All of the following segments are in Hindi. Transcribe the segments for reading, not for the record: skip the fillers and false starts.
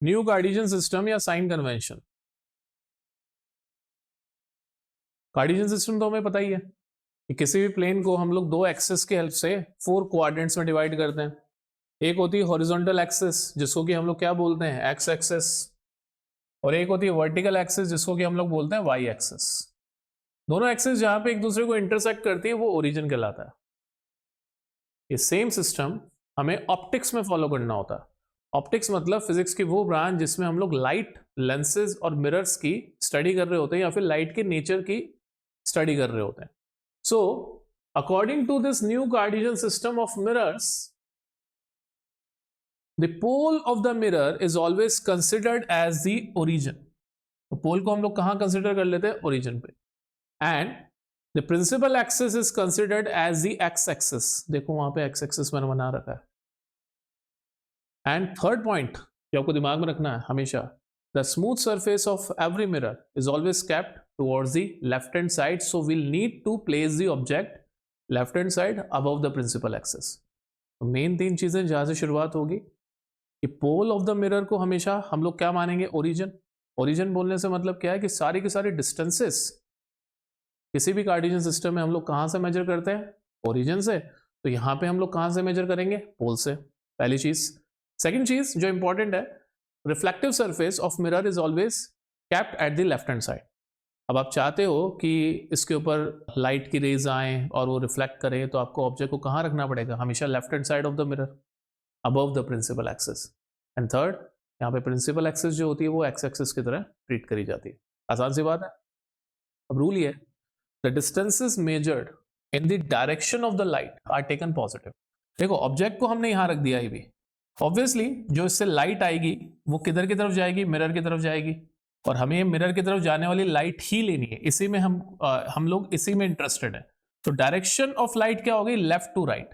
न्यू कार्टेशियन सिस्टम या साइन कन्वेंशन। कार्टेशियन सिस्टम तो हमें पता ही है कि किसी भी प्लेन को हम लोग दो एक्सिस के हेल्प से 4 क्वाड्रेंट्स में डिवाइड करते हैं। एक होती है हॉरिजॉन्टल एक्सिस जिसको कि हम लोग क्या बोलते हैं एक्स एक्सिस, और एक होती है वर्टिकल एक्सिस जिसको कि हम लोग बोलते हैं वाई एक्सिस। दोनों एक्सिस जहां पे एक दूसरे को इंटरसेक्ट करती है वो ओरिजिन कहलाता है। ये सेम सिस्टम हमें ऑप्टिक्स में फॉलो करना होता है। ऑप्टिक्स मतलब फिजिक्स की वो ब्रांच जिसमें हम लोग लाइट, लेंसेज और मिरर्स की स्टडी कर रहे होते हैं या फिर लाइट के नेचर की स्टडी कर रहे होते हैं। So according to this new Cartesian system of mirrors, the pole of the mirror is always considered as the origin. तो पोल को हम लोग कहां कंसिडर कर लेते हैं? ओरिजिन पे। And the principal axis is considered as the x axis. देखो वहां पे एक्स एक्सिस मैंने बना रखा है। एंड थर्ड पॉइंट जो आपको दिमाग में रखना है हमेशा, the smooth surface of every mirror is always kept towards the left hand side, so we'll need to place the object left hand side above the principal axis. तो मेन 3 चीजें जहां से शुरुआत होगी कि पोल ऑफ द मिरर को हमेशा हम लोग क्या मानेंगे? ओरिजिन। ओरिजिन बोलने से मतलब क्या है कि सारी की सारी डिस्टेंसेस किसी भी कार्टेशियन सिस्टम में हम लोग कहां से मेजर करते हैं? ओरिजिन से। तो यहां पे हम लोग कहां से मेजर करेंगे? पोल से। पहली चीज। सेकंड चीज जो इंपॉर्टेंट है, reflective surface of mirror is always kept at the left hand side. अब आप चाहते हो कि इसके ऊपर लाइट की रेज आए और वो रिफ्लेक्ट करें, तो आपको ऑब्जेक्ट को कहां रखना पड़ेगा? हमेशा left hand side of the mirror above the principal axis. And third, यहाँ पे प्रिंसिपल एक्सिस जो होती है वो एक्स एक्सिस की तरह ट्रीट करी जाती है। आसान सी बात है। अब रूल ये है, the distances measured in the direction of the light are taken positive. देखो ऑब्जेक्ट को हमने यहां रख दिया है भी, ऑब्वियसली जो इससे लाइट आएगी वो किधर की तरफ जाएगी? मिरर की तरफ जाएगी, और हमें मिरर की तरफ जाने वाली लाइट ही लेनी है। इसी में हम लोग इसी में इंटरेस्टेड है। तो डायरेक्शन ऑफ लाइट क्या होगी? Left to right.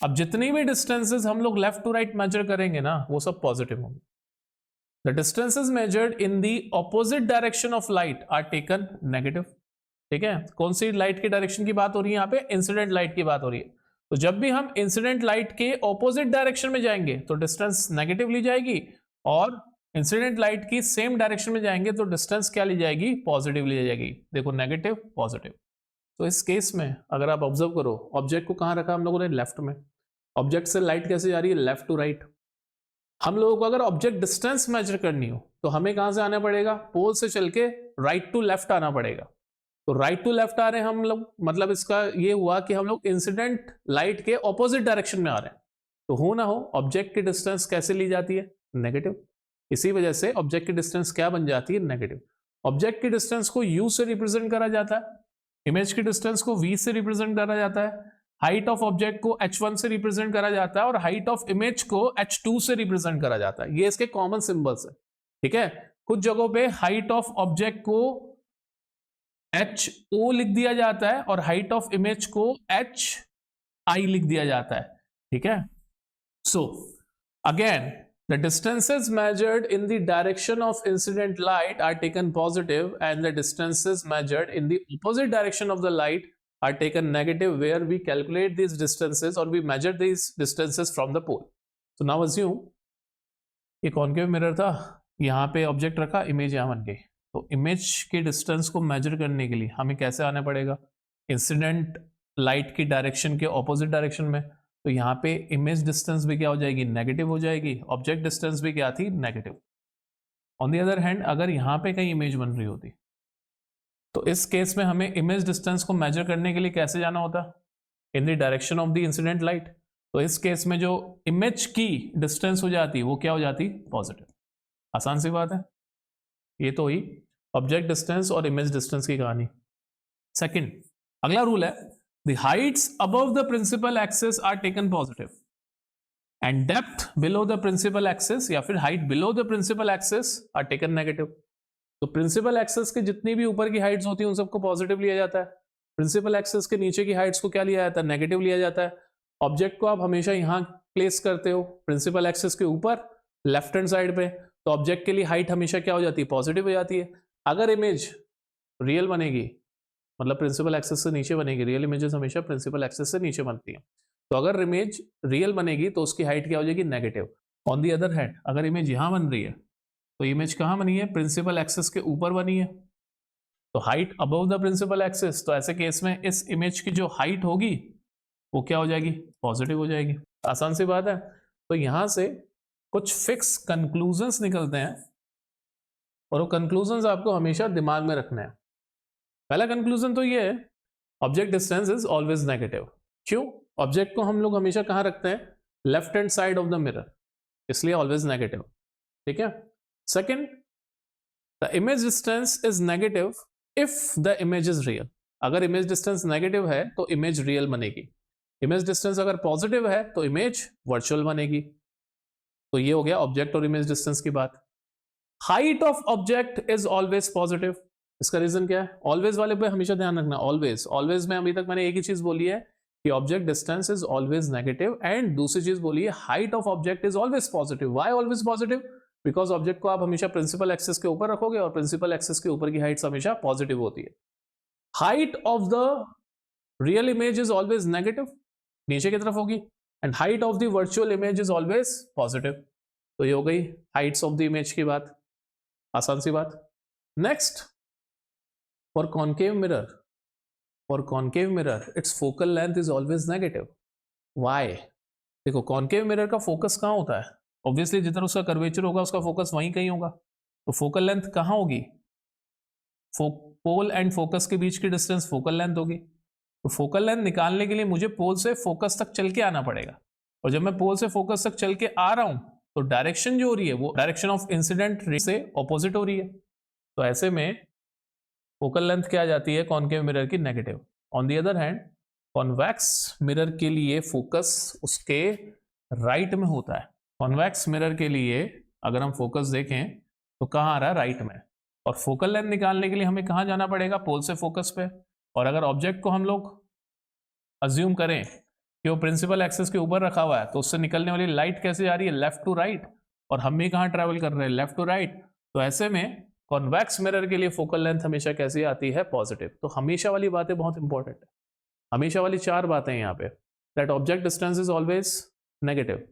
अब जितनी भी डिस्टेंसेस हम लोग लेफ्ट टू राइट मेजर करेंगे ना, वो सब पॉजिटिव होंगे। The distances measured in the opposite direction of light are taken negative. ठीक है, कौन सी लाइट की डायरेक्शन की बात हो रही है? यहाँ पे इंसिडेंट लाइट की बात हो रही है। तो जब भी हम इंसिडेंट लाइट के ऑपोजिट डायरेक्शन में जाएंगे तो डिस्टेंस नेगेटिव ली जाएगी, और इंसिडेंट लाइट की सेम डायरेक्शन में जाएंगे तो डिस्टेंस क्या ली जाएगी? पॉजिटिव ली जाएगी। देखो नेगेटिव पॉजिटिव। तो इस केस में अगर आप ऑब्जर्व करो, ऑब्जेक्ट को कहां रखा हम लोगों ने? लेफ्ट में। ऑब्जेक्ट से लाइट कैसे जा रही है? Left to right. हम लोगों को अगर ऑब्जेक्ट डिस्टेंस मेजर करनी हो तो हमें कहां से आना पड़ेगा? पोल से चल के राइट टू लेफ्ट आना पड़ेगा। तो राइट टू लेफ्ट आ रहे हैं हम लोग, मतलब इसका ये हुआ कि हम लोग इंसिडेंट लाइट के ऑपोजिट डायरेक्शन में आ रहे हैं। तो हो ना हो ऑब्जेक्ट की डिस्टेंस कैसे ली जाती है? नेगेटिव। इसी वजह से ऑब्जेक्ट की डिस्टेंस क्या बन जाती है? नेगेटिव। ऑब्जेक्ट की डिस्टेंस को u से रिप्रेजेंट करा जाता है, इमेज की डिस्टेंस को v से रिप्रेजेंट करा जाता है, हाइट ऑफ ऑब्जेक्ट को h1 से रिप्रेजेंट करा जाता है, और हाइट ऑफ इमेज को h2 से रिप्रेजेंट करा जाता है। ये इसके कॉमन सिंबल्स है। ठीक है, कुछ जगहों पे हाइट ऑफ ऑब्जेक्ट को HO लिख दिया जाता है और हाइट ऑफ इमेज को HI लिख दिया जाता है। ठीक है, so again the distances measured in the direction of incident light are taken positive, and the distances measured in the opposite direction of the light are taken negative, where we calculate these distances or we measure these distances from the pole. So now assume ये कॉन्केव मिरर था, यहाँ पे ऑब्जेक्ट रखा, इमेज यहाँ बन गई। तो इमेज के डिस्टेंस को मेजर करने के लिए हमें कैसे आना पड़ेगा? इंसिडेंट लाइट की डायरेक्शन के ऑपोजिट डायरेक्शन में। तो यहाँ पे इमेज डिस्टेंस भी क्या हो जाएगी? नेगेटिव हो जाएगी। ऑब्जेक्ट डिस्टेंस भी क्या थी? Negative. On the other hand अगर यहाँ पे कहीं इमेज बन रही होती तो इस केस में हमें इमेज डिस्टेंस को मेजर करने के लिए कैसे जाना होता? इन the direction of the incident light. तो इस केस में जो इमेज की डिस्टेंस हो जाती वो क्या हो जाती? पॉजिटिव। आसान सी बात है। ये तो ही ऑब्जेक्ट डिस्टेंस और इमेज डिस्टेंस की कहानी। सेकंड, अगला रूल है, the heights above the principal axis are taken positive and depth below the principal axis या फिर height below the principal axis are taken negative। तो प्रिंसिपल एक्सिस के जितनी भी ऊपर की हाइट्स होती है उन सबको पॉजिटिव लिया जाता है। प्रिंसिपल एक्सिस के नीचे की हाइट्स को क्या लिया जाता है? नेगेटिव लिया जाता है। ऑब्जेक्ट को आप हमेशा यहां प्लेस करते हो प्रिंसिपल एक्सिस के ऊपर लेफ्ट हैंड साइड पे, तो ऑब्जेक्ट के लिए हाइट हमेशा क्या हो जाती है? पॉजिटिव हो जाती है। अगर इमेज रियल बनेगी मतलब प्रिंसिपल एक्सिस से नीचे बनेगी, रियल इमेजेस हमेशा प्रिंसिपल एक्सिस से नीचे बनती हैं। तो अगर इमेज रियल बनेगी तो उसकी हाइट क्या हो जाएगी? Negative. On the other hand अगर इमेज यहां बन रही है तो इमेज कहाँ बनी है? प्रिंसिपल एक्सिस के ऊपर बनी है, तो height above the principal axis. तो ऐसे केस में इस इमेज की जो हाइट होगी वो क्या हो जाएगी? पॉजिटिव हो जाएगी। आसान सी बात है। तो यहां से कुछ फिक्स कंक्लूजन्स निकलते हैं और वो कंक्लूजन्स आपको हमेशा दिमाग में रखना है। पहला कंक्लूजन तो ये है, object distance is always negative. क्यों? ऑब्जेक्ट को हम लोग हमेशा कहां रखते हैं? Left hand side of the mirror, इसलिए ऑलवेज नेगेटिव। ठीक है। Second, the image distance is negative if the image is real. अगर इमेज डिस्टेंस नेगेटिव है तो इमेज रियल बनेगी। इमेज डिस्टेंस अगर पॉजिटिव है तो इमेज वर्चुअल बनेगी। तो ये हो गया ऑब्जेक्ट और इमेज डिस्टेंस की बात। Height of object is always positive. इसका रीजन क्या है? ऑलवेज वाले पे हमेशा ध्यान रखना। ऑलवेज, ऑलवेज में अभी तक मैंने एक ही चीज बोली है कि object distance is always negative, and दूसरी चीज बोली है height of object is always positive. Why always positive? Because object को आप हमेशा प्रिंसिपल एक्सिस के ऊपर रखोगे और प्रिंसिपल एक्सिस के ऊपर की हाइट हमेशा पॉजिटिव होती है। Height of the real image is always negative, नीचे की तरफ होगी, and height of the virtual image is always positive. तो ये हो गई हाइट्स ऑफ द इमेज की बात। आसान सी बात। Next, for concave mirror it's focal length is always negative. Why? देखो, कॉनकेव मिरर का फोकस कहां होता है? ऑब्वियसली जितना उसका कर्वेचर होगा उसका फोकस वहीं कहीं होगा। तो फोकल लेंथ कहां होगी? पोल एंड फोकस के बीच की डिस्टेंस फोकल लेंथ होगी। तो फोकल लेंथ निकालने के लिए मुझे पोल से फोकस तक चल के आना पड़ेगा, और जब मैं पोल से फोकस तक चल के आ रहा हूं तो डायरेक्शन जो हो रही है वो डायरेक्शन ऑफ इंसिडेंट रे से ऑपोजिट हो रही है। तो ऐसे में फोकल लेंथ क्या आ जाती है कॉनकेव मिरर की? Negative. On the other hand, convex mirror के लिए फोकस उसके राइट में होता है। कॉन्वेक्स मिरर के लिए अगर हम फोकस देखें तो कहाँ आ रहा है? राइट में। और फोकल लेंथ निकालने के लिए हमें कहाँ जाना पड़ेगा? पोल से फोकस पे। और अगर ऑब्जेक्ट को हम लोग अज्यूम करें कि वो प्रिंसिपल एक्सिस के ऊपर रखा हुआ है तो उससे निकलने वाली लाइट कैसे जा रही है? लेफ्ट टू राइट, और हम भी कहाँ ट्रैवल कर रहे हैं? Left to right. तो ऐसे में कॉन्वेक्स मिरर के लिए फोकल लेंथ हमेशा कैसी आती है? पॉजिटिव। तो हमेशा वाली बातें बहुत इंपॉर्टेंट है। हमेशा वाली 4 बातें यहाँ पे, that object distance is always negative,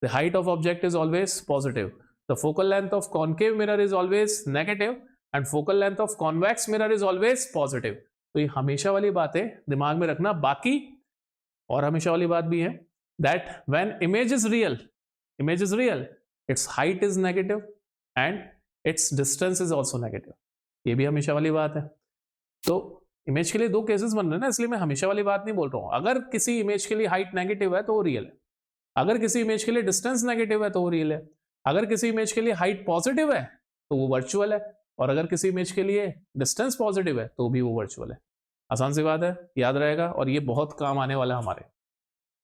the height of object is always positive, the focal length of concave mirror is always negative, and focal length of convex mirror is always positive. तो ये हमेशा वाली बातें दिमाग में रखना। बाकी और हमेशा वाली बात भी है that when image is real it's height is negative and it's distance is also negative. ये भी हमेशा वाली बात है। तो इमेज के लिए 2 केसेस बन रहे हैं ना, इसलिए मैं हमेशा वाली बात नहीं बोल रहा हूं। अगर किसी इमेज के लिए हाइट नेगेटिव है तो वो रियल है, अगर किसी इमेज के लिए डिस्टेंस नेगेटिव है तो वो रियल है, अगर किसी इमेज के लिए हाइट पॉजिटिव है तो वो वर्चुअल है, और अगर किसी इमेज के लिए डिस्टेंस पॉजिटिव है तो भी वो वर्चुअल है। आसान सी बात है, याद रहेगा, और ये बहुत काम आने वाला है हमारे।